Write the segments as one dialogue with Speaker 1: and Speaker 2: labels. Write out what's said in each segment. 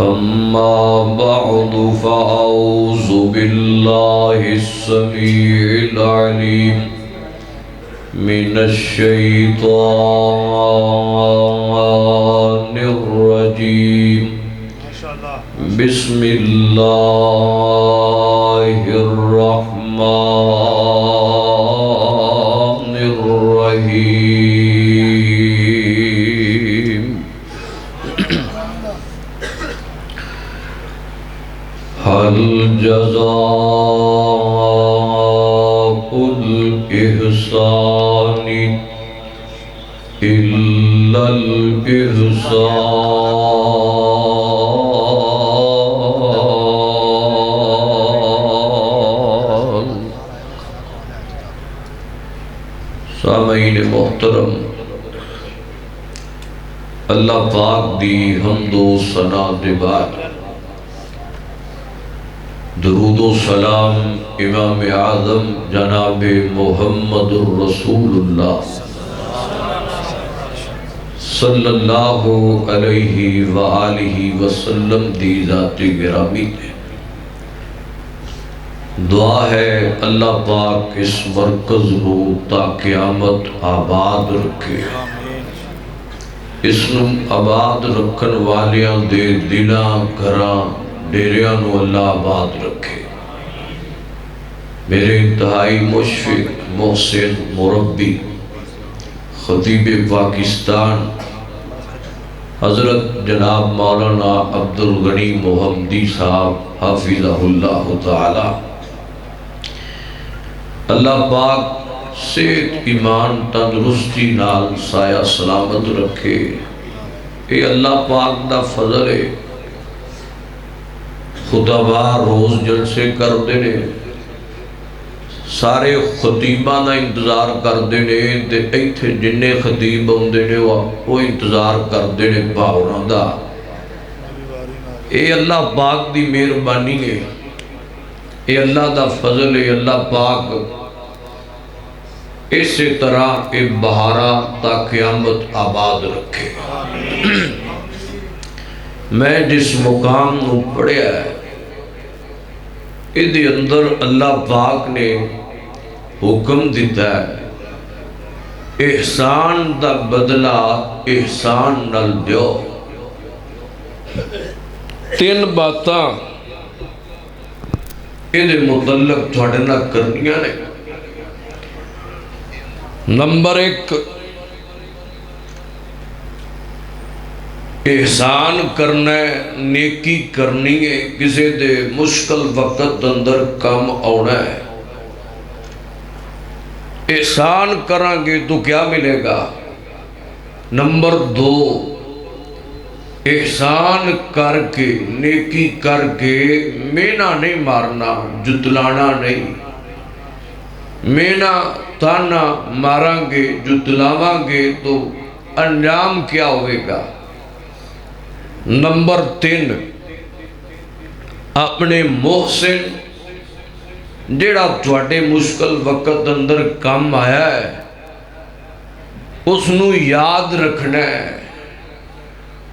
Speaker 1: أما بعد فأعوذ بالله السميع العليم من الشيطان الرجيم بسم الله الرحمن الرحيم هل جزاء الإحسان إلا الإحسان۔ سامعین محترم، اللہ پاک دی حمد و ثنا دے بعد درود و سلام امام اعظم جناب محمد الرسول اللہ صلی اللہ علیہ وآلہ وسلم دی ذات گرامی تے دعا ہے اللہ پاک اس مرکز کو تا قیامت آباد رکھے، اس نو آباد رکھن والیاں دے دلاں گھراں ڈیریاں نو اللہ آباد رکھے۔ میرے انتہائی مشفق محسن مربی خطیب پاکستان حضرت جناب مولانا عبدالغنی محمدی صاحب حافظہ اللہ تعالی، اللہ پاک صحت ایمان تندرستی نال سایہ سلامت رکھے۔ اے اللہ پاک دا فضل ہے، خطبہ روز جلسے کر دینے، سارے خطیبہ دا انتظار کر دینے، تے ایتھے جننے خطیب ہوں دینے وہ انتظار کر دینے باوراں دا۔ اے اللہ پاک دی مہربانی ہے، اے اللہ دا فضل ہے، اللہ پاک اسی طرح اے بہارا تا قیامت آباد رکھے۔ میں جس مقام نو پڑھیا ہے ادھے اندر اللہ پاک نے حکم دیتا ہے احسان دا بدلہ احسان نال دیو۔ تین باتاں ادھے متعلق تھوڑے نہ کرنیاں نے۔ نمبر ایک، احسان کرنا ہے، نیکی کرنی ہے، کسی دے مشکل وقت اندر کم آنا ہے۔ احسان کریں گے تو کیا ملے گا؟ نمبر دو، احسان کر کے نیکی کر کے مینا نہیں مارنا، جتلانا نہیں۔ مینا تانا ماریں گے جتلاواں گے تو انجام کیا ہوئے گا؟ نمبر تین، اپنے محسن جیڑا تھوڑے مشکل وقت اندر کام آیا ہے اس نو یاد رکھنا ہے،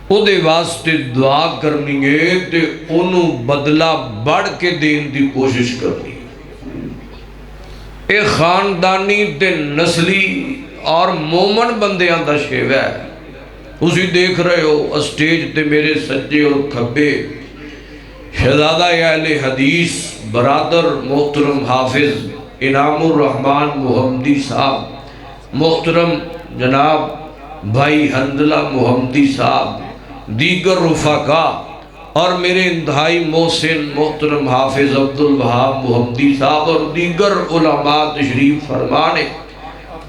Speaker 1: او دے واسطے دعا کرنی ہے تے انہوں بدلہ بڑھ کے دین دی کوشش کرنی ہے۔ اے خاندانی تے نسلی اور مومن بندیاں دا شیوہ ہے۔ اسی دیکھ رہے ہو اسٹیج تے میرے سجے اور کھبے شہزادہ اہل حدیث برادر محترم حافظ انعام الرحمن محمدی صاحب، محترم جناب بھائی حنظلہ محمدی صاحب، دیگر رفقا اور میرے انتہائی محسن محترم حافظ عبدالوہاب محمدی صاحب اور دیگر علماء تشریف فرمانے۔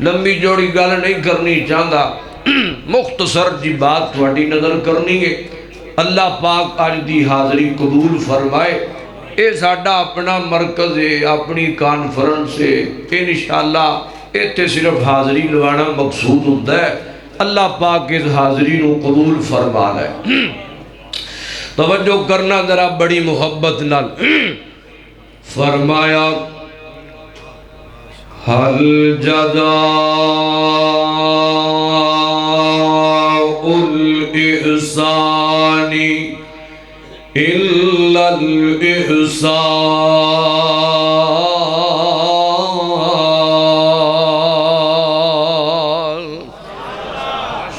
Speaker 1: لمبی جوڑی گل نہیں کرنی چاہتا، مختصر جی بات تھوڑی نظر کرنی ہے۔ اللہ پاک آج دی حاضری قبول فرمائے۔ اے ساڈا اپنا مرکز ہے، اپنی کانفرنس ہے، انشاءاللہ ایتھے صرف حاضری لوانا مقصود ہوتا ہے۔ اللہ پاک اس حاضری نو قبول فرما لے۔ توجہ کرنا ذرا بڑی محبت نال۔ فرمایا حل جزاء الإحسان إلا الإحسان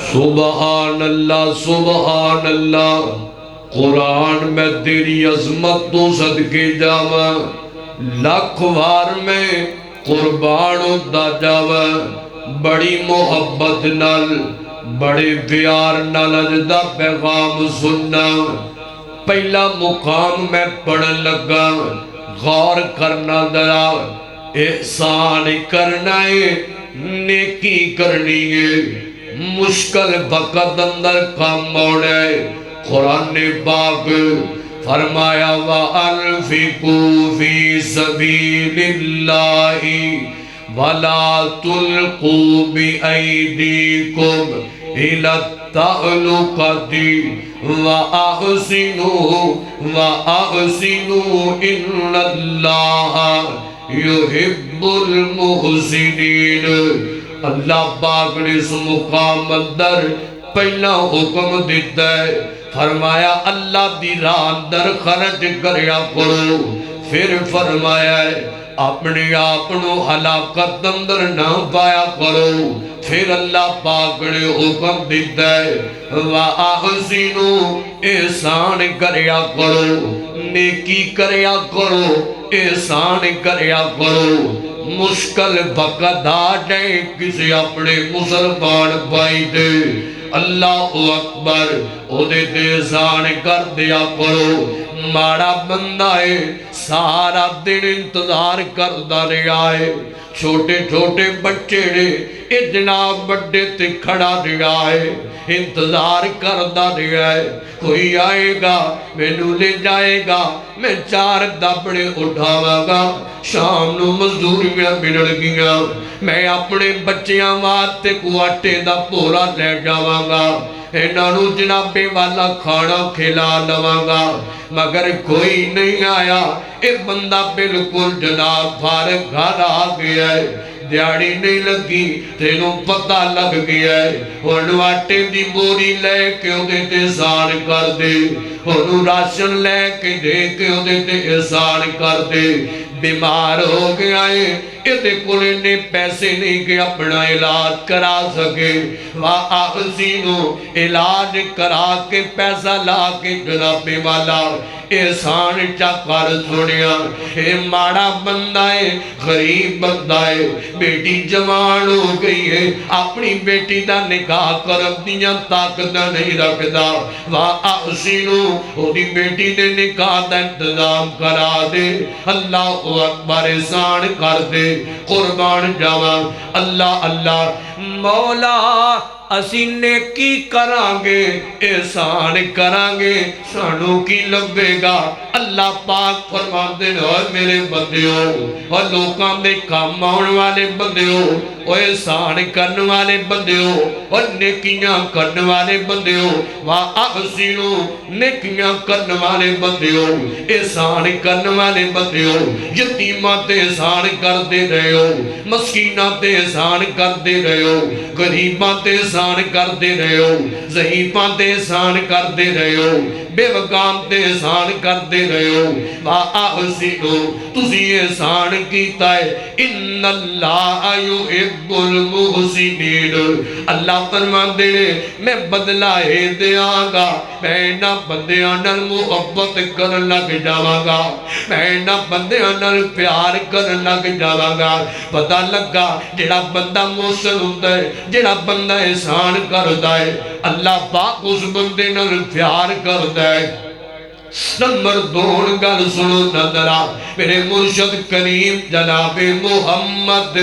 Speaker 1: سبحان اللہ سبحان اللہ قرآن میں تیری عظمت تو صدقے جاواں لاکھ وار میں قربان ہوتا جاواں بڑی محبت نال بڑے پیار نال اجدا پیغام سننا پہلا مقام میں پڑھن لگا غور کرنا درا احسان کرنا ہے نیکی کرنی ہے مشکل وقت اندر کام ہونا ہے قرآن پاک فرمایا وَأَنفِقُوا فِي سَبِيلِ اللَّهِ وَلَا تُلْقُوا بِأَيْدِيكُمْ إِلَى التَّهْلُكَةِ وَأَحْسِنُوا إِنَّ اللَّهَ يُحِبُّ الْمُحْسِنِينَ اللہ پاک نے اس مقام اندر پہلا حکم دیتا ہے فرمایا اللہ دی راہ اندر خرچ کریا کرو پھر فرمایا ہے اپنے آپنو ہلاکت اندر نہ پایا کرو پھر اللہ پاک نے حکم دیتا ہے وَأَحْسِنُوا احسان کریا کرو نیکی کریا کرو احسان کریا کرو مشکل وقت آ جائے کسی اپنے مسلمان بھائی دے اللہ اکبر او دے احسان کر دیا کرو ماڑا بندہ ہے سارا دن انتظار کردہ رہا ہے چھوٹے چھوٹے بچے نے جناب بڑے تے کھڑا رہا ہے انتظار کردہ رہا ہے کوئی آئے گا مینوں لے جائے گا میں چار دبڑے اٹھاواں گا شام نو مزدوریاں ملن گیاں میں اپنے بچیاں واسطے کو آٹے دا پورا لے جاواں گا انہاں جنابے والا کھانا کھلا لواں گا مگر کوئی نہیں آیا اے بندہ بالکل جناب فارغ گھر آ گیا ہے دیاڑی نہیں لگی تینوں پتہ لگ گیا ہے انہوں آٹے دی بوری لے کے اُدھے تے احسان کر دے انہوں راشن لے کے دے کے اُدھے تے احسان کر دے بیمار ہو گیا ہے ادھے کلے نے پیسے نہیں کہ اپنا علاج کرا سکے وَأَحْسِنُوا علاج کرا کے پیسہ لا کے جناب والا احسان چکر سنیا اے ماڑا بندہ ہے غریب بندہ ہے بیٹی جوان ہو گئی ہے اپنی بیٹی دا نکاح کرب دیاں طاقت نہیں رکھدا وَأَحْسِنُوا اوڑی بیٹی دے نکاح دا انتظام کرا دے اللہ اکبر احسان کر دے قربان جاواں اللہ اللہ مولا اسی نیکی کرانگے احسان کرانگے سانوں کی لبے گا اللہ پاک فرمان دے اور میرے بندے ہو اور لوکاں دے کام آن والے بندے ہو اور احسان کرنے والے بندے ہو اور نیکیاں کرنے والے بندے ہو وَأَحْسِنُوا نیکیاں کرنے والے بندے ہو احسان کرنے والے بندے ہو یتیماں تے احسان کر دے رہے ہو مسکیناں تے احسان کر دے رہے ہو غریباں تے احسان کر دے رہے ہو ضعیفاں تے احسان کر دے رہے ہو بے وقام تے احسان کر دے رہے ہو وَأَحْسِنُوا تُسی احسان کیتا ہے اِنَّ اللَّهَ يُحِبُّ الْمُحْسِنِينَ اللہ فرمان دے میں بدلہ ہے دیاں گا میں نہ بندیاں نال محبت کرن لگ جاواں گا میں نہ بندیاں نال پیار کرن لگ جاواں گا پتہ لگا جڑا بندہ محسن ہوندا ہے جڑا بندہ احسان کردا ہے اللہ پاک اس بندے نال پیار کردا ہے نمبر دون گل سنو نظرہ میرے مرشد کریم جناب محمد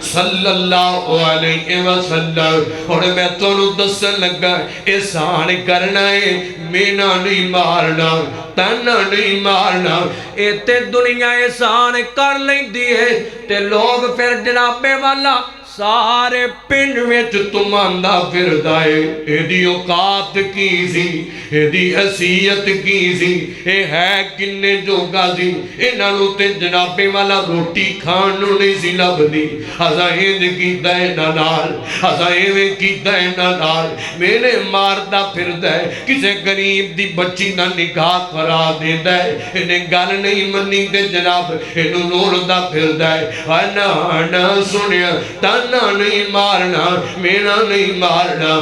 Speaker 1: صلی اللہ علیہ وسلم اور میں تو دسن لگا احسان کرنا ہے مینا نہیں مارنا تانا نہیں مارنا ایتے دنیا احسان کر لیں دی ہے تے لوگ پھر جناب والا سارے پنڈ وچ تماندا پھردا ہے ایدی اوقات کی سی ایدی حیثیت کی سی اے ہے کنے جوگا سی انہاں نوں تے جنابے والا روٹی کھان نوں نہیں سی لبدی اساں انج کیتا ہے انہاں نال اساں ایویں کیتا ہے انہاں نال میرے ماردا پھردا ہے کسے غریب دی بچی دا نکاح کرا دیندا ہے انہیں گل نہیں منی تے جناب اینوں لوڑدا پھردا ہے انا سنیا تانا نہیں مارنا میرا نہیں مارنا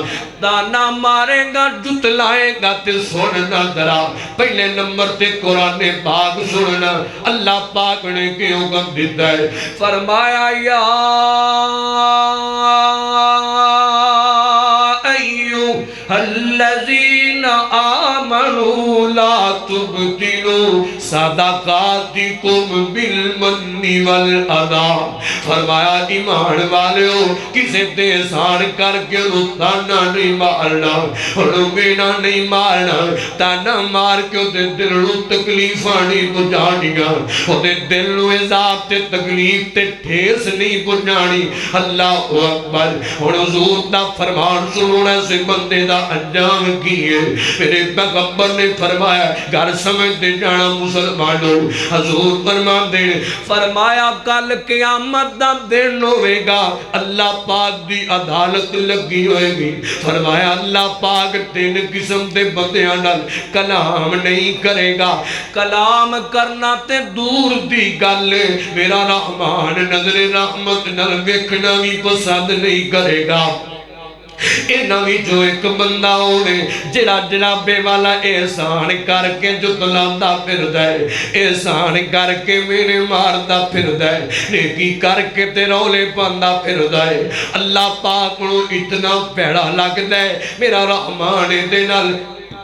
Speaker 1: تانا مارے گا جتلائے گا تے سننا ذرا پہلے نمبر تے قرآن پاک سننا اللہ پاک نے کیوں کم دیتا ہے فرمایا یا ایوہ الذین آمنوا لا تبتلوا صدقاتکم بالمن والعذا فرمایا ایمان والے ہو کسے تے احسان کر کے تانا نہیں مارنا مینا نہیں مارنا تانا مار کے تے دل نو تکلیفاں نہیں پہنچانیاں تے دل نو عذاب تے تکلیف تے ٹھیس نہیں پہنچانی اللہ اکبر ہن حضور دا فرمان سننا سے بندے دا انجام کی ہے میرے پیغمبر نے فرمایا گھر سمجھتے جانا مسلمانوں حضور فرماندے فرمایا کل قیامت دا دن ہوئے گا اللہ پاک دی عدالت لگی ہوئے گی فرمایا اللہ پاک تین قسم دے بندیاں نال کلام نہیں کرے گا کلام کرنا تے دور دی گل میرا رحمان نظر رحمت نال ویکھنا بھی پسند نہیں کرے گا انہی جو ایک بندہ ہونے جڑا جنابے والا احسان کر کے جتلاندہ پھر دائے احسان کر کے میرے ماردہ پھر دائے نیکی کر کے تے رولے پاندہ پھر دائے اللہ پاک نو اتنا پیڑا لگ دائے میرا رحمان دے نال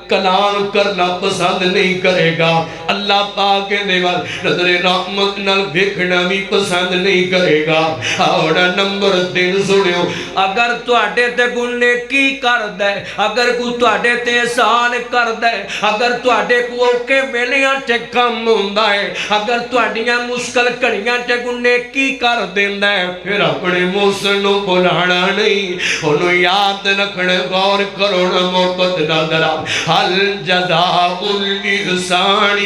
Speaker 1: کلام کرنا پسند نہیں کرے گا اللہ پاک دے وال نظر رحمت نال دیکھنا بھی پسند نہیں کرے گا اور نمبر 3 سنیو اگر تواڈے تے کوئی نیکی کر دے اگر کوئی تواڈے تے احسان کر دے اگر تواڈے کو اوکے ویلیاں تے کم ہوندا ہے اگر تواڈیاں مشکل گھڑیاں تے کوئی نیکی کر دیندا ہے پھر اپنے محسن نو بھلانا نہیں اونوں یاد رکھنا غور کرو نا محبت نال ذرا حل جزاء الاحسان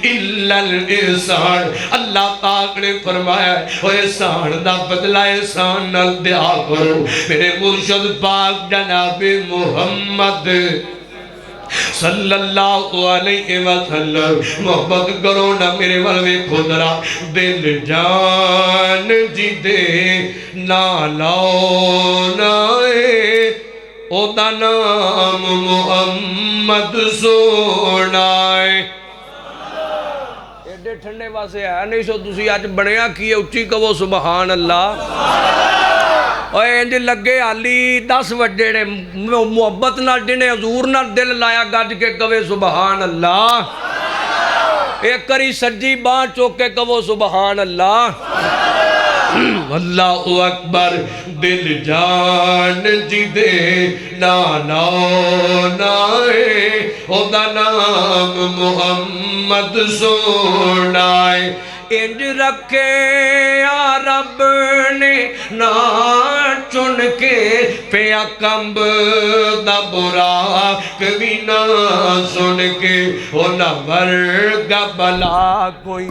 Speaker 1: الا الاحسان اللہ پاک نے فرمایا او احسان دا بدلہ احسان نال دیا کرو میرے مرشد پاک جناب محمد صلی اللہ علیہ وسلم محبت کرو نا میرے والوے خودرا دل جان جی دے نالاؤ نائے او دا نام محمد سونائے ایڈے ٹھنڈے واسے ہے نہیں سو تسی آج بڑھیا کیے اچھی کہو سبحان اللہ اوے انج لگے آلی 10 وجے نے محبت نہ جنے حضور نہ دل لایا گج کے کہوے سبحان اللہ ایک کری سجی باں چوکے کہو سبحان اللہ اللہ اکبر دل جان جی دے نانا نائے او دا نام محمد سونائے انج رکھے یا رب نے نا چن کے پیا کمب دا برا کبھی نہ سن کے او نہ ورگا بلا کوئی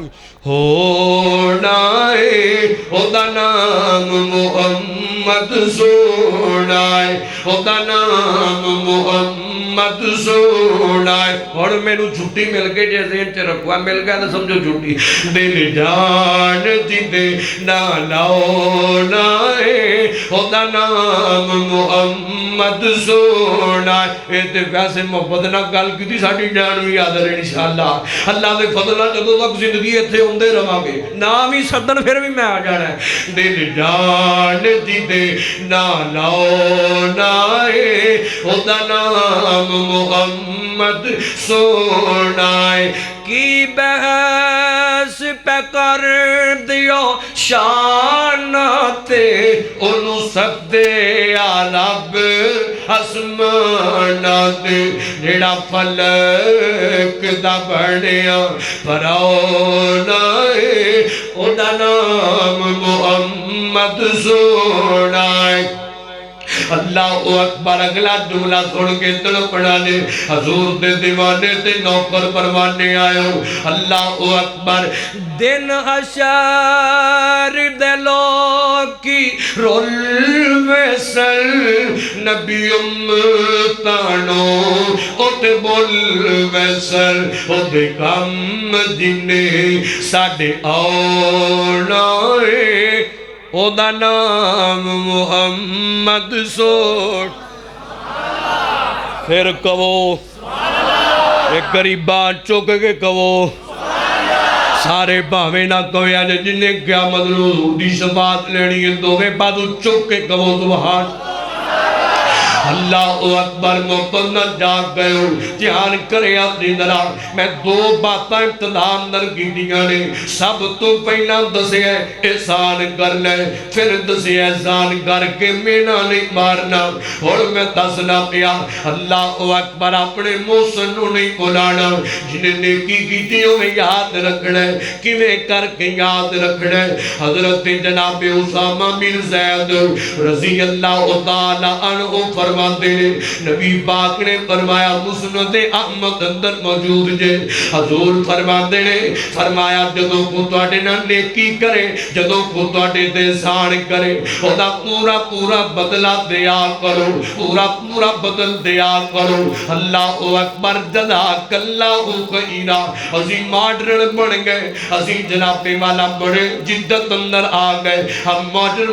Speaker 1: ہونا ہے او دا نام محمد سونائے او دا نام محمد سونائے اور میں نو چھٹی مل گئی جیسے انچے رکھوا مل گیا تو سمجھو چھٹی دل جان جی دے نالاؤ نائے او دا نام محمد سونائے اے تے ویسے محبت نہ گل کی تھی ساڑھی جان بھی یاد رہے انشاءاللہ اللہ دے فضلہ جدو تک زندگی اتھے ہوندے رہا گے نام ہی صدن پھر بھی میں آ جانا ہے دل جان جی دے نالاؤ نائے او دا نام محمد سونائے کی بحث پہ کر دیو شاناتے انہوں سکتے یا رب اسماناتے جڑا فلک دا بڑیا پراؤنائے او دا نام محمد محمد سونا ہے۔ اللہ اکبر اگلا جملہ سن کے تڑپنا نے حضور دے دیوانے تے نوکر پروانے آئے ہو۔ اللہ اکبر دن حشر دے لوگ کی رول ویسل نبی امتانو اوتے بول ویسل اوتے کم جنے ساڑھے آنائے او دا نام محمد سوڑ۔ پھر کہو ایک غریبان چوک کے کہو سارے باوے نہ کوئی آج جنہیں قیامت نو دی شفاعت لینی ہے دو میں بعدو چوک کے کہو سبحان اللہ اکبر محبت نہ جاگ گئے ہو جہان کرے اپنی درار میں دو باتاں ابتدام در کی دیا نے سب تو پہنا دسے ہے احسان کر لے پھر دسے احسان کر کے مینا نہیں مارنا اور میں دسنا پیا اللہ اکبر اپنے موسنوں نہیں بلانا جنہیں نیکی کیتیوں میں یاد رکھنا ہے کیویں کر کے یاد رکھنا ہے حضرت جناب اسامہ بن زید رضی اللہ تعالیٰ عنہ فرماتے ہیں نبی پاک نے فرمایا مسند احمد اندر موجود جے حضور فرماتے ہیں فرمایا جدوں کو تواڈے نال نیکی کرے جدوں کو تواڈے تے احسان کرے اودا پورا پورا بدلہ دیا کرو پورا پورا بدل دیا کرو اللہ اکبر جزاک اللہ خیرا اسی ماڈرن بن گئے اسی جناب والا بڑے جدت اندر آ گئے ہم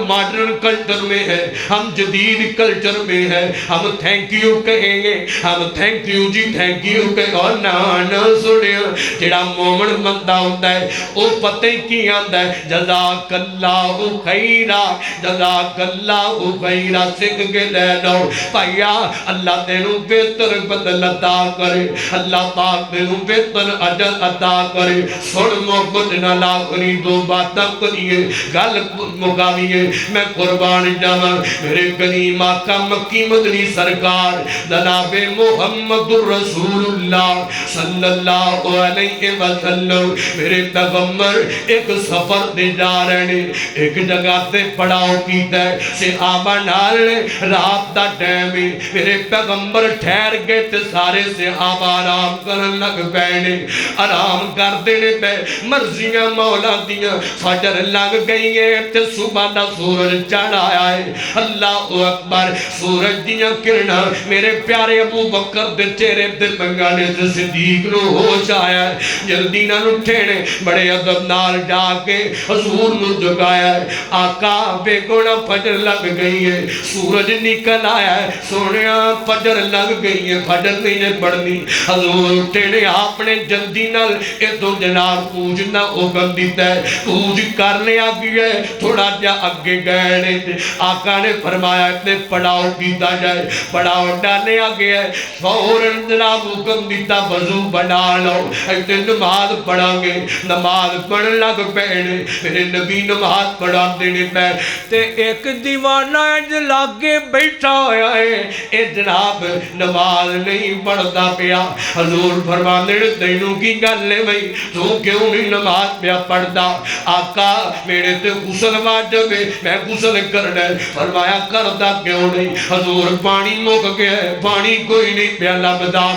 Speaker 1: ماڈرن کلچر میں ہیں ہم جدید کلچر میں ہیں ہم تھینک یو کہیں گے ہم thank you ji thank you کہیں اور نانا سنیا جڑا مومن بندہ ہوتا ہے او پتہ کی آندہ ہے جزاک اللہ خیرہ جزاک اللہ خیرہ سکھ کے لے لو پایا اللہ تینوں بہتر بدل عطا کرے اللہ پاک تینوں بہتر عجل عطا کرے سن محبت نہ لاغنی دو باتاں کریے گل مقامیے میں قربان جاواں میرے قدیم آقا مکی مدنی سرکار جناب محمد رسول اللہ صلی اللہ علیہ وسلم میرے پیغمبر ایک سفر دے جا رہے ہیں ایک جگہ تے پڑاؤ کیتا ہے صحابہ نال رات دا ٹائم میرے پیغمبر ٹھہر گئے تے سارے صحابہ آرام کرن لگ پے آرام کر دینے پہ مرضیاں مولا دیاں فجر لگ گئی ہے تے صبح دا سورج چڑھ آیا ہے اللہ اکبر سورج دیاں کرنا میرے پیارے ابو بکر دے چہرے دے بنگانے سے صدیق نو ہوش آیا ہے جلدی نہ اٹھنے بڑے ادب نال جا کے حضور نو جگایا ہے آقا بے گونا فجر لگ گئی ہے سورج نکل آیا ہے سونیا فجر لگ گئی ہے فجر نہیں پڑھنی حضور اٹھنے آپ نے جلدی نال اے تو جناب پوجنا حکم دیتا ہے پوج کرنے آگئی ہے تھوڑا جا اگے گئے آقا نے فرمایا اتنے پڑاؤ کیتا جائے پڑاؤ ڈالنے آگے ہے فوراً جناب حکم دیتا وضو بنا لو ایتے نماز پڑھا گے نماز پڑھ لگ پہنے میرے نبی نماز پڑھا دینے پہ تے ایک دیوانہ لاگے بیٹھا ہویا ہے اے جناب نماز نہیں پڑھتا پیا حضور فرمانے تینوں کی گل لے بھئی تو کیوں نہیں نماز پیا پڑھتا آقا میرے تے غسل واجب ہے میں غسل کرنا ہے فرمایا کرتا کیوں نہیں حضور پانی موک گیا ہے پانی کوئی نہیں پیا لبدا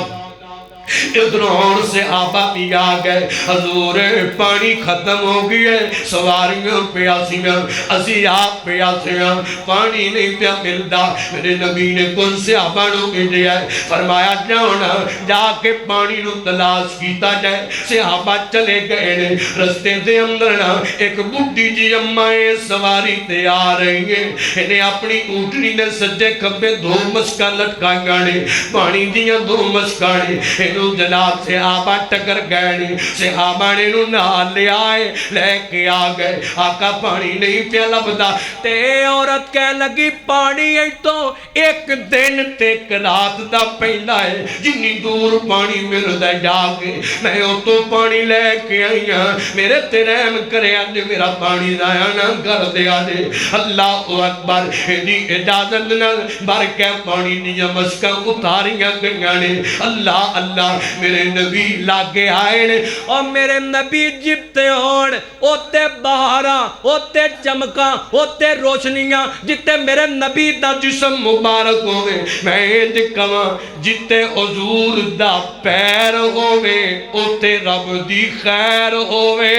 Speaker 1: ادھرون سے آبا بھی آگئے حضور پانی ختم ہو گیا ہے سواریاں پیاسیاں اسی آپ پیاسیاں پانی نہیں پیا ملتا میرے نبی نے کن سے آبانوں کے دیا ہے فرمایا جاؤنا جا کے پانی نو تلاش کیتا جائے سے آبا چلے گئے نے رستے دے اندرنا ایک بڑھی جی امائیں سواری تے آ رہی ہیں انہیں اپنی اونٹنی نے سجے کبھے دو مسکا لٹکائیں گانے پانی دیا دو مسکانے انہوں جناب سے آبا ٹکر گئے صحابہ نے انہوں نال لے آئے لے کے آگئے آقا پانی نہیں پیا لبدا تے عورت کہہ لگی پانی ہے تو ایک دن تے ایک رات دا پہلا ہے جنی دور پانی ملدا ہے جاگے میں او تو پانی لے کے آئی ہاں میرے تے رحم کرے آج میرا پانی ضائع نہ کر دے آج اللہ اکبر دی اجازت نہ بھر کے پانی دیا مسکاں اتاریاں گئیاں نے اللہ اللہ جانا میرے نبی لاگے آئے نے اور میرے نبی جتے ہون اوتے بہاراں اوتے چمکاں اوتے روشنیاں جتے میرے نبی دا جسم مبارک ہوئے میں انج کواں جتے حضور دا پیر ہوئے اوتے رب دی خیر ہوئے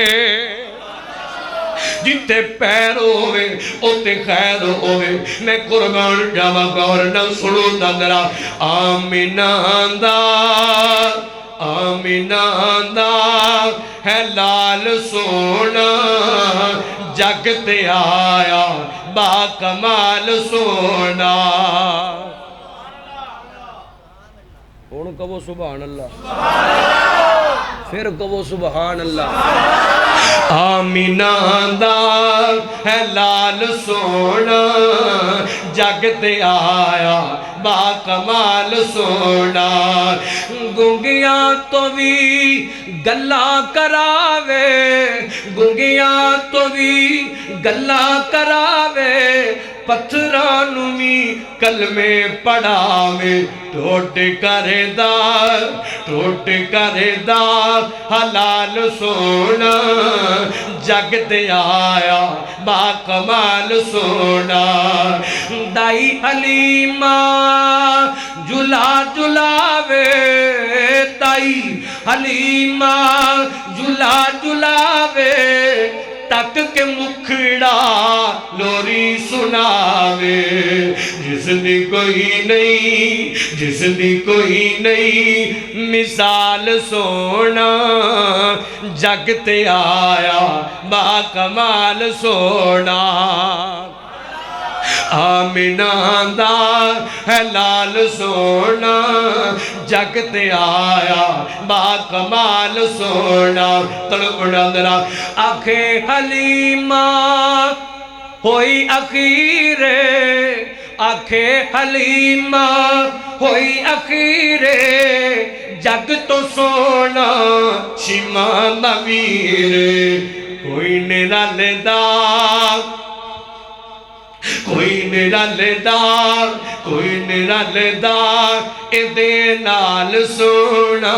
Speaker 1: جتے پیر ہوئے اوتے خیر ہوئے میں قربان جاوا گور نہ سنو ذرا آمینہ دا آمینہ دا ہے لال سونا جگ تے آیا با کمال سونا کون کہو سبحان اللہ پھر کہو سبحان اللہ آمینہ دا ہے لال سونا جگ تے آیا با کمال سونا گنگیاں تو بھی گلا کراوے گنگیاں تو بھی گلا کراوے پتھرانو بھی کلمے پڑھاوے ٹوٹ کرے دا حلال سونا جگ تے آیا با کمال سونا دائی حلیمہ جلا جلاوے دائی حلیمہ جلا جلاوے تک کے مکھڑا لوری سناوے جس دی کوئی نہیں مثال سونا جگ تے آیا با کمال سونا آمینہ دا ہے لال سونا جگ تے آیا با کمال سونا تڑپڑا درا آنکھے حلیمہ ہوئی اخیرے آنکھے حلیمہ ہوئی اخیرے جگ تو سونا شیمہ نویرے کوئی نرال دا کوئی نرال دا اے دے نال سونا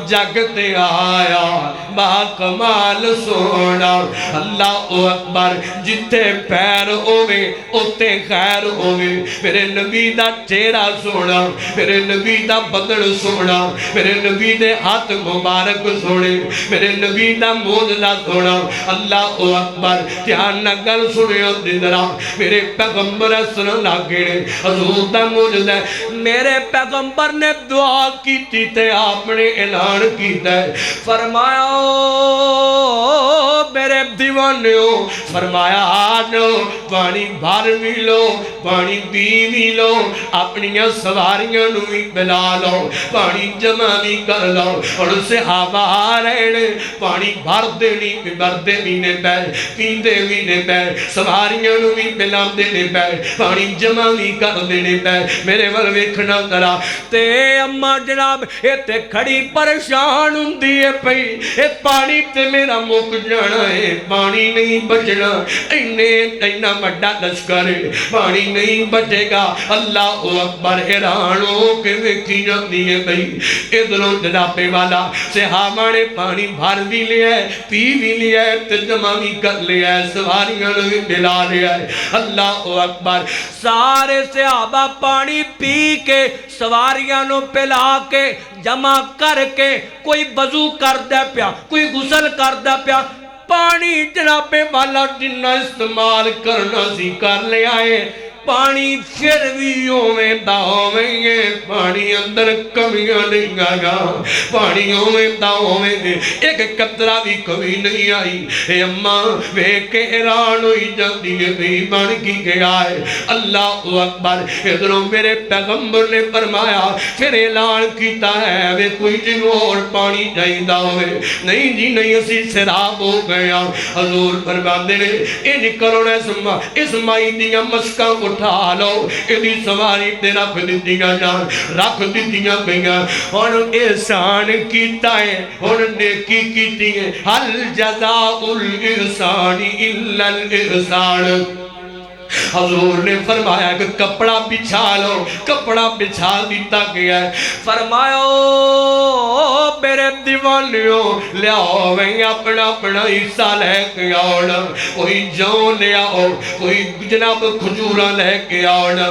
Speaker 1: جگ تے آیا با کمال سونا اللہ اکبر جتے پیر ہوئے اتے خیر ہوئے میرے نبی دا چہرہ سونا میرے نبی دا بدن سونا میرے نبی دے ہاتھ مبارک سونے میرے نبی دا موجزہ سونا اللہ اکبر دھیان نگل سنے اندرا میرے پیغمبر سنن لاگے حضور دا موجزہ میرے پیغمبر نے دعا کی تے آپ نے اعلان کیتا ہے فرمایا میرے دیوانے ہو فرمایا آجو پانی بھر بھی لو پانی پی بھی لو اپنی سواریاں نوی بلا لو پانی جمع بھی کر لو اور صحابہ آ رہے پانی بھر دینی بھر دینے پہ پیندے بھی پہ سواریاں نوی بلا دینے پہ پانی جمع بھی کر دینے پہ میرے ول ویکھنا ذرا تے اماں جناب اے تے کھڑی پریشان ہوندی ہے پئی اے پانی تے میرا مک جانا ہے پانی نہیں بچنا اینا بڑا لشکر پانی نہیں بچے گا اللہ اکبر حیران ہو کے ویکھی جاتی ہے بھئی ادھروں جنابے والا صحابہ نے پانی بھر بھی لیا ہے پی بھی لیا ہے ترجمہ بھی کر لیا ہے سواریاں بھی ملا لیا ہے اللہ اکبر سارے صحابہ پانی پی کے سواریاں نو پلا کے جمع کر کے کوئی وضو کر دے پیا کوئی غسل کر دے پیا پانی جنابے والا جنہ استعمال کرنا سی کر لے آئے پانی پھر بھی ہوئے دا ہوئے پانی اندر کمیاں نہیں آیا پانی ہوئے دا ہوئے ایک قطرہ بھی کمی نہیں آئی اے اماں بے کے حیران ہوئی جاتی ہے بھی بن کی گیا ہے اللہ اکبر ادھروں میرے پیغمبر نے فرمایا پھر اعلان کیتا ہے وہ کوئی جنہوں اور پانی جائیدہ ہوئے نہیں جی نہیں اسی سراب ہو گیا حضور فرماندے نے ان کروڑے اس مائی دیا مسکہ اٹھا لو ادھی سواری تے رکھ دیتیاں جان رکھ دیتیاں گئیاں اور احسان کیتا ہے اور نیکی کیتی ہے حل جزاء الاحسان الا الاحسان حضور نے فرمایا کہ کپڑا بچھا لو، کپڑا بچھا دیتا گیا ہے۔ فرمایا میرے دیوانیوں لیاؤ میں اپنا اپنا حصہ لے کے آنا، کوئی جو لے آؤ، کوئی جناب کھجورہ لے کے آنا،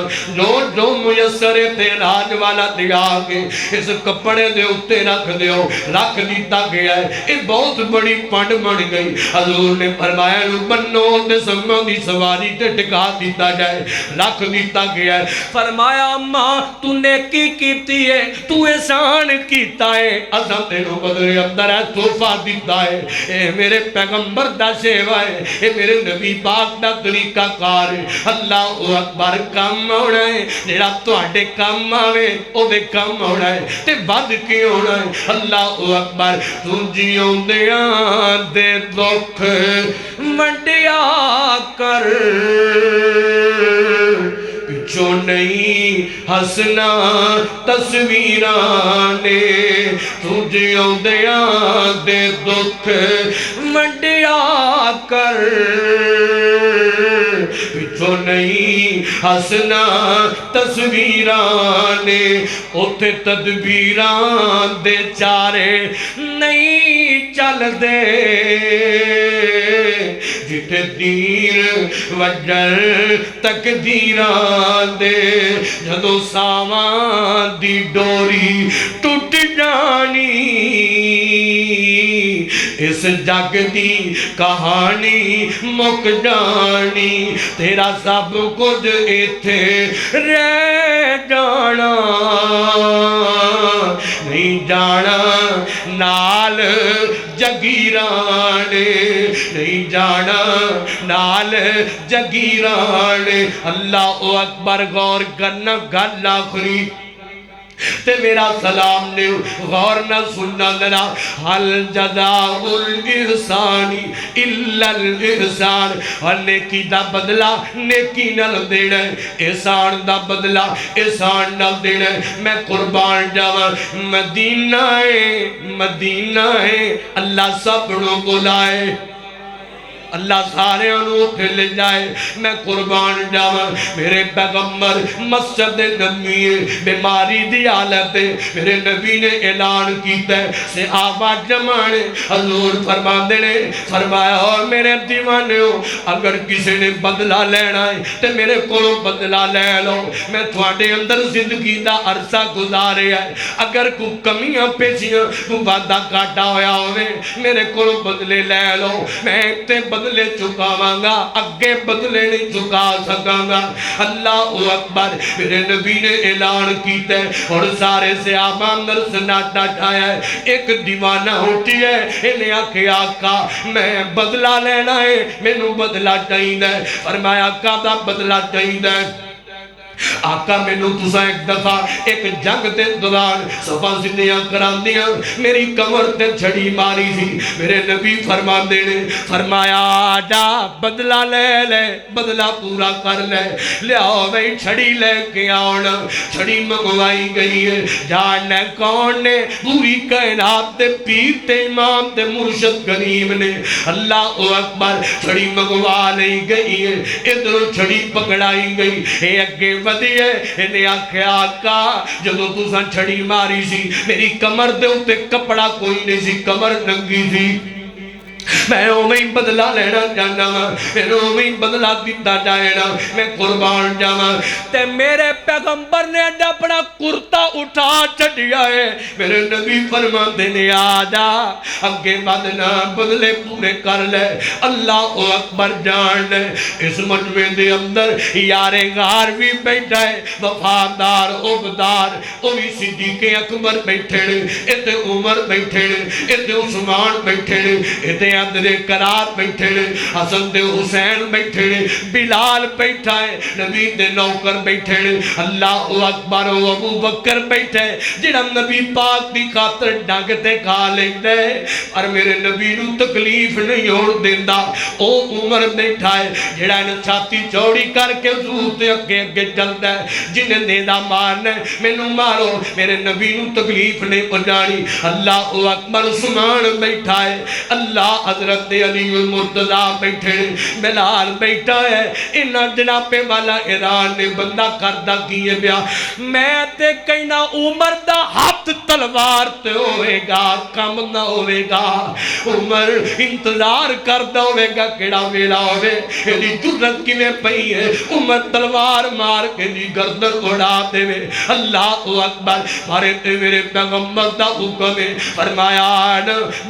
Speaker 1: جو میسر تیراج والا دیا کے اس کپڑے دے اتے رکھ دیو۔ رکھ دیتا گیا ہے، یہ بہت بڑی پنڈ بن گئی۔ حضور نے فرمایا بنو تے سموں دی سواری تے ٹکا دیتا جائے، رکھ دیتا گیا ہے۔ فرمایا اماں تو نیکی کیتی ہے، تو احسان کیتا ہے، اساں تینوں بدلے اندر ہے تحفہ دیتا ہے۔ اے میرے پیغمبر دا سیوا ہے، اے میرے نبی پاک دا طریقہ کار ہے۔ اللہ اکبر، کم ہونا ہے جڑا تواڈے کم آوے او دے کم ہونا ہے تے ود کی ہونا ہے۔ اللہ اکبر، تو جیوندیاں دے دکھ منڈیا کر، پچھوں نہیں ہسنا تصویرانے، تو جیوندیاں دے دکھ منڈیا کر، پچھوں نہیں ہسنا تصویرانے، اتھے تدبیران دے چارے نہیں چل دے، جتے دیر وجر تقدیران دے، جدو سامان دی ڈوری ٹوٹ جانی، اس جگ دی کہانی مک جانی، تیرا سب کچھ ایتھے رہ جانا، نہیں جانا نال جگیرانے، نہیں جانا نال جگیرانے۔ اللہ اکبر، غور کرنا گل آخری تے میرا سلام نے غور نہ سننا ذرا، حل جزاء الاحسان الا الاحسان، اور نیکی دا بدلہ نیکی نال دینا ہے، احسان دا بدلہ احسان نال دینا ہے۔ میں قربان جاواں، مدینہ ہے مدینہ ہے، اللہ سبنوں کو لائے، اللہ سارے انہوں پھر لے جائے۔ میں قربان جاواں، میرے پیغمبر مسجد نبی بیماری دی حالت ہے، میرے نبی نے اعلان کیتا ہے صحابہ جمانے، حضور فرماندے نے فرمایا اور میرے دیوانیوں اگر کسی نے بدلہ لینا ہے تے میرے کولوں بدلہ لے لو، میں تھوڑے اندر زندگی دا عرصہ گزارے ہے، اگر کوئی کمیاں پیچیاں کوئی وعدہ کاٹا ہویا ہوئے میرے کولوں بدلے لے لو، میں تے بدلے چکاواں گا، اگے بدلے نہیں چکا سکاں گا۔ اللہ اکبر، میرے نبی نے اعلان کیتا ہے اور سارے صحابہ اندر سناٹا ٹھایا ہے۔ ایک دیوانہ ہوتی ہے، انہیں آکھے آقا میں بدلہ لینا ہے، میں نو بدلہ چاہیے ہے۔ فرمایا آقا دا بدلہ چاہیے ہے۔ آقا میں نو تسا ایک دفعہ ایک جنگ تے دوران صفا زندیاں کران دیا میری کمر تے چھڑی ماری سی، میرے نبی فرما دینے فرمایا آجا بدلہ لے لے، بدلہ پورا کر لے، لیاؤ بھئی چھڑی لے کے آنا، چھڑی منگوائی گئی ہے۔ جاننے کون نے؟ پوری کائنات تے پیر تے امام تے مرشد کریم نے۔ اللہ اکبر، چھڑی منگوا لئی گئی ہے، ادھر چھڑی پکڑائی گئی، اے اگے ودی ہے، انہیں آکھیا آقا جدو تُساں چھڑی ماری سی میری کمر دے اُتے کپڑا کوئی نہیں سی، کمر ننگی سی، میں اومیں بدلہ لینا جانا، میں اومیں بدلہ دیتا جائنا، میں قربان جانا۔ تے میرے پیغمبر نے اپنا کرتا اٹھا چھڑیا ہے، میرے نبی فرما دینے آجا اگے بدنا بدلے پورے کر لے۔ اللہ اکبر، جان لے اس مجمع دے اندر یار غار بھی بیٹھا ہے، وفادار عبدار، اوی صدیق اکبر بیٹھے نے، ایتے عمر بیٹھے نے، ایتے عثمان بیٹھے نے، ایتے اندر قرار بیٹھے نے، حسن دے حسین بیٹھے نے، بلال بیٹھا ہے، نبی دے نوکر بیٹھے نے، اللہ اکبر، ابو بکر بیٹھے جڑا نبی پاک دی خاطر ڈانگتے کھا لیندے اور میرے نبی نو تکلیف نہیں ہون دیندہ۔ او عمر بیٹھا ہے جڑا انہیں چھاتی چوڑی کر کے حضور تے اگے اگے چلتا ہے، جنہیں نیدہ مارنا ہے میں نو مارو، میرے نبی نو تکلیف نہیں پہنچانی۔ اللہ اکبر، عثمان بیٹھا ہے، اللہ حضرت علی المرتضیٰ بیٹھے، بلال بیٹھا ہے، انہاں جناب والا ایران نے بندہ کردہ کیے بیا، میں تے کہنا عمر دا ہاتھ تلوار تے ہوئے گا، کم نہ ہوئے گا، عمر انتظار کردہ ہوئے گا کیڑا ویلا ہوئے، ایلی جرت کی میں پئی ہے، عمر تلوار مار کے دی گردن اڑا دے وے، اللہ اکبر، مارے تے میرے پیغمبر دا حکم ہے، فرمایا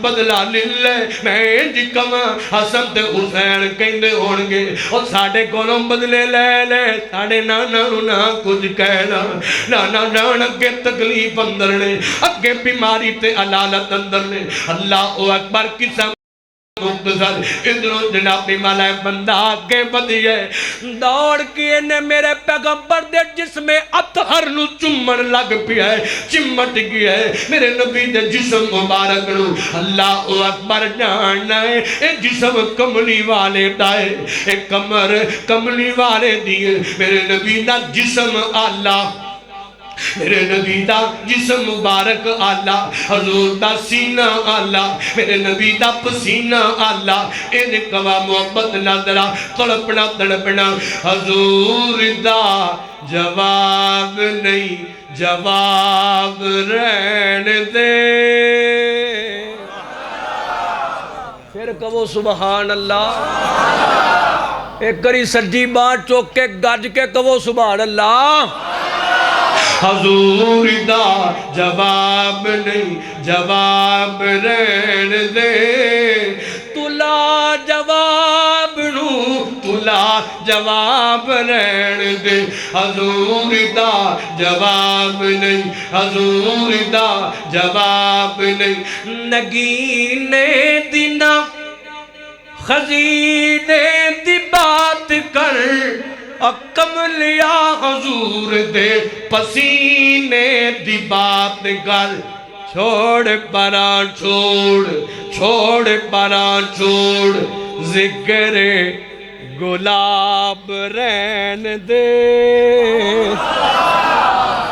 Speaker 1: بدلہ للہ میں جی کم حسن تے حسین کہندے ہونگے، اور ساڑھے کونوں بدلے لے لے، ساڑھے نانا نہ کچھ کہنا، نانا نانا کے تکلیف اندر نے، اگے بیماری تے علالت اندر نے، اللہ اکبر قسم مختصر ادھروں جناب مالا بندہ آگے بدھی ہے، دوڑ کے نے میرے پیغمبر دے جسم اطہر نو چمن لگ پیا ہے، چمٹ گیا ہے میرے نبی دے جسم مبارک نو، اللہ اکبر جاننا ہے، اے جسم کملی والے دائے، اے کمر کملی والے دیئے، میرے نبی دا جسم اللہ، میرے نبی دا جسم مبارک آلہ، حضور دا سینہ آلہ، میرے نبی دا پسینہ آلہ، اینے کوا محبت نظرہ تڑپنا تڑپنا، حضور دا جواب نہیں جواب رہن دے، پھر کہو سبحان اللہ، ایک کری سجی بار چوک کے گج کے کہو سبحان اللہ، حضور دا جواب نہیں جواب رہن دے، تلا جواب نو تلا جواب رہن دے، حضور دا جواب نہیں حضور دا جواب نہیں، نگینے دینا خزینے دی بات کر، کملیا حضور دے پسینے دی بات کر، چھوڑ پران چھوڑ چھوڑ پران چھوڑ، ذکر گلاب رہن دے،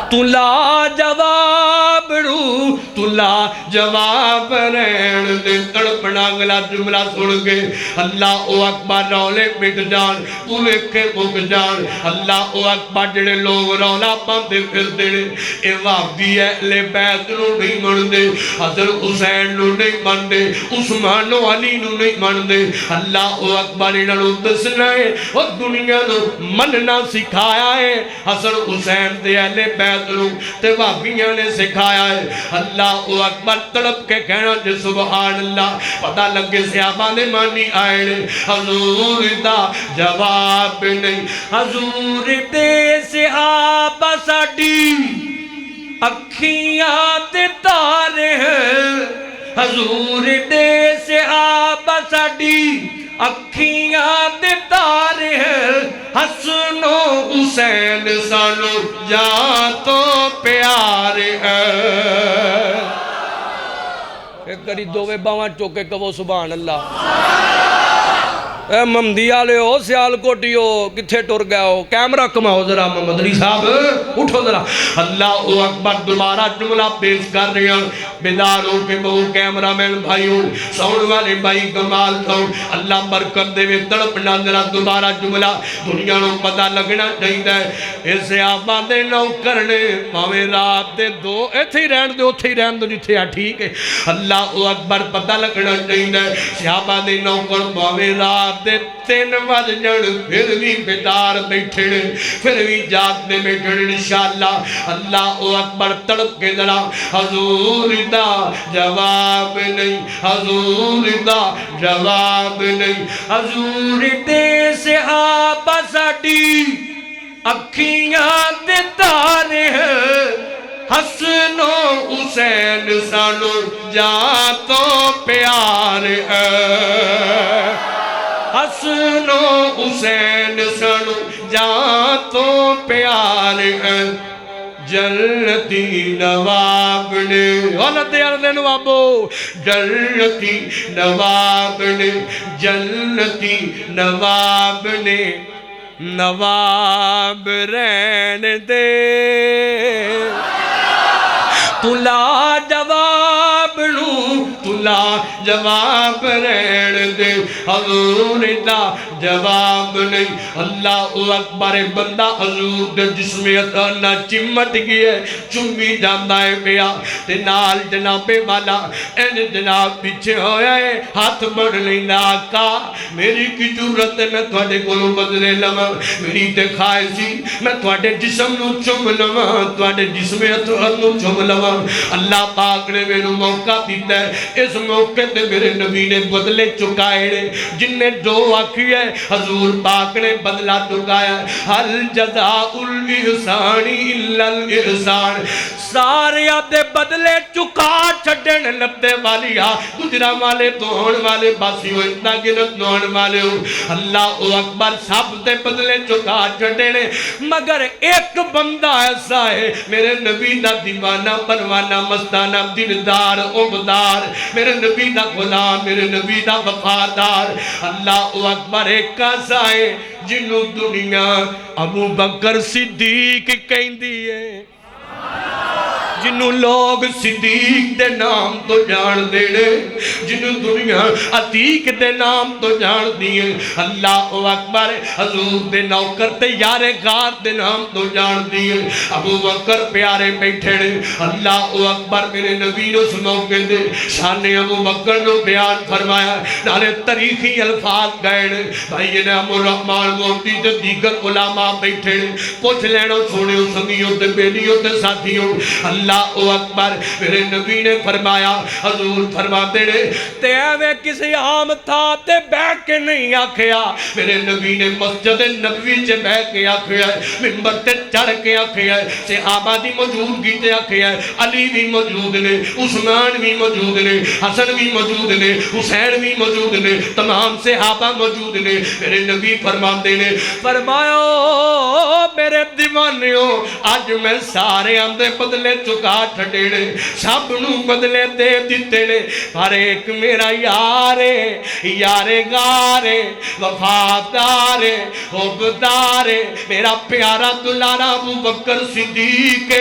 Speaker 1: تلا جواب رو تلا جواب رہن دے، تڑپنا گلا جملہ سن گے، اللہ اکبر رولے مٹ جان، پورے کے مک جان، اللہ اکبر جڑے لوگ رولا پاندے پھر دے، اے وابی اہل بیت نو نہیں من دے، حضرت حسین نو نہیں من دے، عثمان و علی نو نہیں من دے، اللہ اکبر انہاں نو دسنا ہے، اور دنیا نو مننا سکھایا ہے، حضرت حسین دے اہل بیت نو تے وابیاں نے سکھایا ہے، اللہ اکبر تڑپ کے کہنا جے سبحان اللہ، پتہ لگے صحابہ نے مانی آئے، حضور دا جواب نہیں، حضور دے صحابہ ساڑی اکھیاں تے تارے ہیں، حضور دے صحابہ ساڑی اکھیاں تے تارے ہیں، حسن و حسین سانو جان تو پیارے ہیں، ایک کری دووے باواں چوکے کہو سبحان اللہ، اے ممدی آلے ہو سیال کوٹی ہو کتھے ٹر گیا ہو، کیمرہ کماؤ ذرا محمد علی صاحب اٹھو ذرا، اللہ اکبر دوبارہ جملہ پیش کر رہے ہیں، بیدار ہو کے بہو کیمرہ مین بھائی ہو، ساؤنڈ والے بھائی کمال ساؤنڈ، اللہ برکت دے وے تڑپنا ذرا دوبارہ جملہ دنیا نو پتہ لگنا چاہیے ہے، اسے آبا دے نو کرنے پاوے رات دے دو ایتھے ہی رہن دو اتھے ہی رہن دو جتھے ٹھیک ہے، اللہ اکبر پتہ لگنا چاہیے ہے، صحابہ دے نو کر پاوے رات دے 3 بج جڑ پھر بھی بیدار بیٹھے پھر بھی جاگتے بیٹھے انشاءاللہ، اللہ اکبر تڑپ کے ذرا، حضور دا جواب نہیں حضور دا جواب نہیں، حضور دے صحابہ ساڑی اکھیاں دے تارے ہیں، حسن و حسین سانو جان تو پیارے ہیں، حسن و حسین سانو جان تو پیارے ہیں، جنتی نواب نے غلط عرض نوابو جنتی نواب نے جنتی نواب نے نواب رہن دے، تلا جواب نو تلا جواب رہن دے حضور دا جواب نہیں اللہ اکبر بندہ حضور دے جسم اتنا چمٹ گیا چمی جاندہ ہے پیا تے نال جناب والا این جناب پیچھے ہویا ہے ہاتھ بڑھ لینا آقا میری کی جورت ہے میں تھوڑے گلوں بدلے لما میری تے خواہشی میں تھوڑے جسم نو چم لما تھوڑے جسم نو چم لما اللہ پاک نے میرے موقع دیتا ہے اس موقع تے میرے نبی نے بدلے چکائے جن نے جو آکھی ہے حضور پاک نے بدلہ چکایا حل جزاء الاحسانی الا الاحسان سارے آدھے بدلے چکا چھڑن لبدے والیا گجرہ والے دون والے باسی ہو اتنا گنت دون والے ہو اللہ اکبر سب دے بدلے چکا چھڑن مگر ایک بندہ ایسا ہے میرے نبی دا دیوانہ پروانہ مستانہ دلدار عبدار میرے نبی دا غلام میرے نبی دا وفادار اللہ اکبر ایک ایسا ہے جنہوں دنیا ابو بکر صدیق کہیں دیئے جنہوں لوگ صدیق دے نام تو جان دینے جنہوں دنیا عتیق دے نام تو جان دیئے اللہ اکبر حضور دے نوکر تے یارے غار دے نام تو جان دیئے ابو بکر پیارے بیٹھے نے اللہ اکبر میرے نبی نے اس موقع دے شان ابو بکر نے بیان فرمایا نالے تاریخی الفاظ گئے نے بھائی نے ابو الرحمن موتی تے دیگر علماء بیٹھے نے پوچھ لینا سونے سنگیوں تے بیلیوں تے ساتھیوں اللہ اکبر میرے نبی نے فرمایا حضور فرماتے نے تے ایوے کسی عام تھا تے بیٹھ کے نہیں آکھیا میرے نبی نے مسجد نبوی سے بیٹھ کے آکھیا منبر تے چڑھ کے آکھیا صحابہ دی موجودگی تے آکھیا علی بھی موجود نے عثمان بھی موجود نے حسن بھی موجود نے حسین بھی موجود نے تمام صحابہ موجود نے میرے نبی فرماتے نے فرمایا میرے دیوانیوں آج میں سارے اندے بدلے چکا ٹھڑے سب نو بدلے دے دیتے نے پر ایک میرا یارے گارے وفادارے حبدارے میرا پیارا دلارا ابو بکر صدیق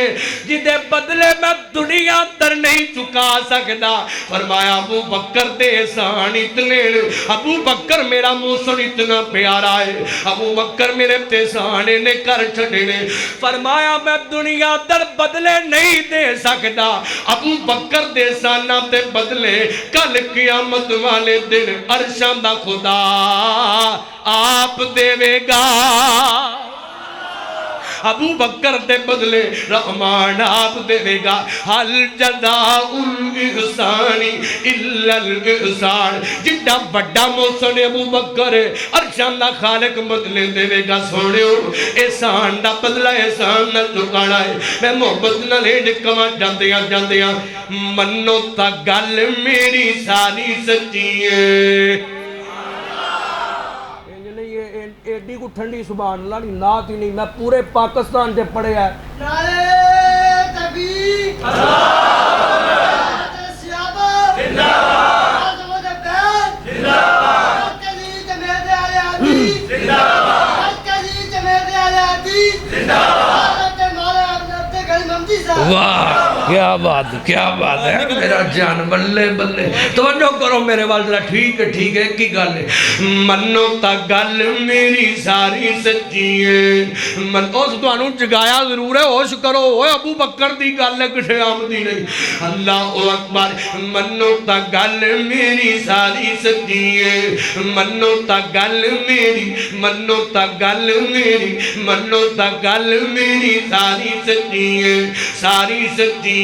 Speaker 1: جدے بدلے میں دنیا در نہیں چکا سکتا فرمایا ابو بکر دے احسان اتنے ابو بکر میرا موسن اتنا پیارا ہے ابو بکر میرے احسان نے کر چھڑے فرمایا میں دنیا در بدلے نہیں دے سکتا ابو بکر دے سانا تے بدلے کل قیامت والے دن عرشاں دا خدا آپ دے گا ابو بکر دے بدلے رحمان آپ دے گا حل جزاء الاحسانی الا الاحسان جڈا بڑا موسن ابو بکر عرشان دا خالق بدلے دے گا سونے ہو احسان دا بدلہ احسان نہ چکانا ہے میں محبت نہ لے جکما جاندیاں منو تا گل میری ساری سچی ہے
Speaker 2: ایڈی کو ٹھنڈی سبحان اللہ نہیں نات ہی نہیں میں پورے پاکستان سے پڑھے ہے
Speaker 3: نعرہ تکبیر نعرہ صحابہ زندہ باد عظمت بیت زندہ باد مرکزی جمعیت اہل حدیث زندہ باد مرکزی جمعیت اہل حدیث زندہ باد حضرت مولانا عبد الغنی ممتی صاحب
Speaker 1: واہ کیا بات ہے میرا جان بلے بلے توجہ کرو میرے والدہ ٹھیک ہے کی گل ہے منو تا گل میری ساری سچی ہے من اس تو انہوں جگایا ضرور ہے ہوش کرو ہوئے ابو بکر دی گل ہے کسے آمدی نہیں اللہ اکبر منو تا گل میری ساری سچی ہے منو تا گل میری منو تا گل میری منو تا گل میری ساری سچی ہے ساری سچی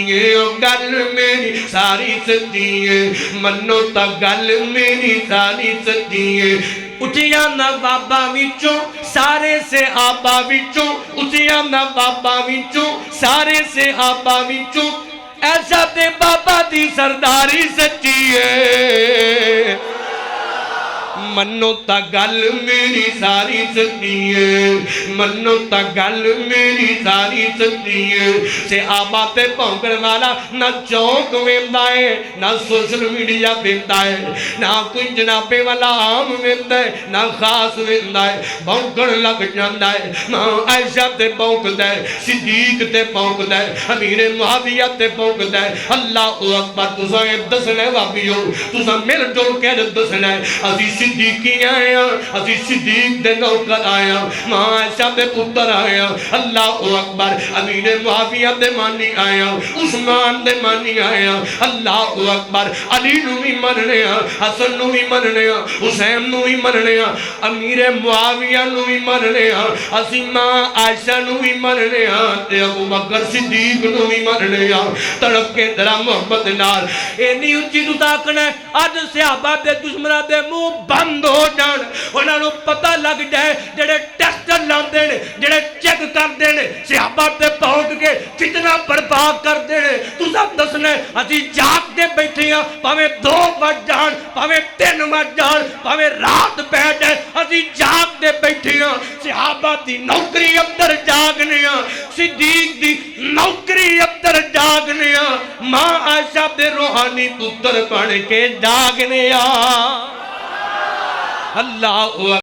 Speaker 1: گل میری ساری سچی ہے منو تا گل میری ساری سچی ہے اٹھیاں نوابا وچوں سارے سے آبا وچوں اٹھیاں نوابا وچوں سارے سے آبا وچوں ایسا تے بابا دی سرداری سچی ہے منو تا گل میری ساری سچی ہے منو تا گل میری ساری سچی ہے صحابہ تے پونکن والا نہ چوک ویندا ہے نہ سوشل میڈیا ویندا ہے نہ کوئی جنابے والا عام ویندا ہے نہ خاص ویندا ہے پونکن لگ جاندا ہے ماں عائشہ تے پونکدا ہے صدیق تے پونکدا ہے امیر معاویہ تے پونکدا ہے اللہ اکبر تساں دسنے وابیو تساں مل جل کے دسنا ہے اسی صدیقی آیا اسی صدیق دے نوکر آیا ماں عائشہ دے پتر آیا اللہ اکبر امیر معاویہ دے مانی آیا عثمان دے مانی آیا اللہ اکبر علی نو بھی مننے حسن نو بھی مننے حسین نو بھی مننے امیر معاویہ نو بھی مننے اسی ماں عائشہ نو بھی مننے تے ابو بکر صدیق نو بھی مننے تڑپ کے درہ محبت نال اینی اچھی تو تاکنے آج صحابہ دے دشمنہ دے منہ بند ہو جان انہاں نو پتہ لگ جائے جڑے ٹیسٹر لاندے نے جڑے چیک کر دے نے صحابہ تے پہنچ کے کتنا برباد کر دے نے تو سب دسنے اسی جاگ کے بیٹھے ہیں پاویں 2 بج جان پاویں 3 بج جان پاویں رات بیٹھ جائے اسی جاگ کے بیٹھے ہیں صحابہ دی نوکری اندر جاگنے ہیں صدیق دی نوکری اندر جاگنے ہیں ماں عائشہ دے روحانی پتر بن کے جاگنے ہیں اللہ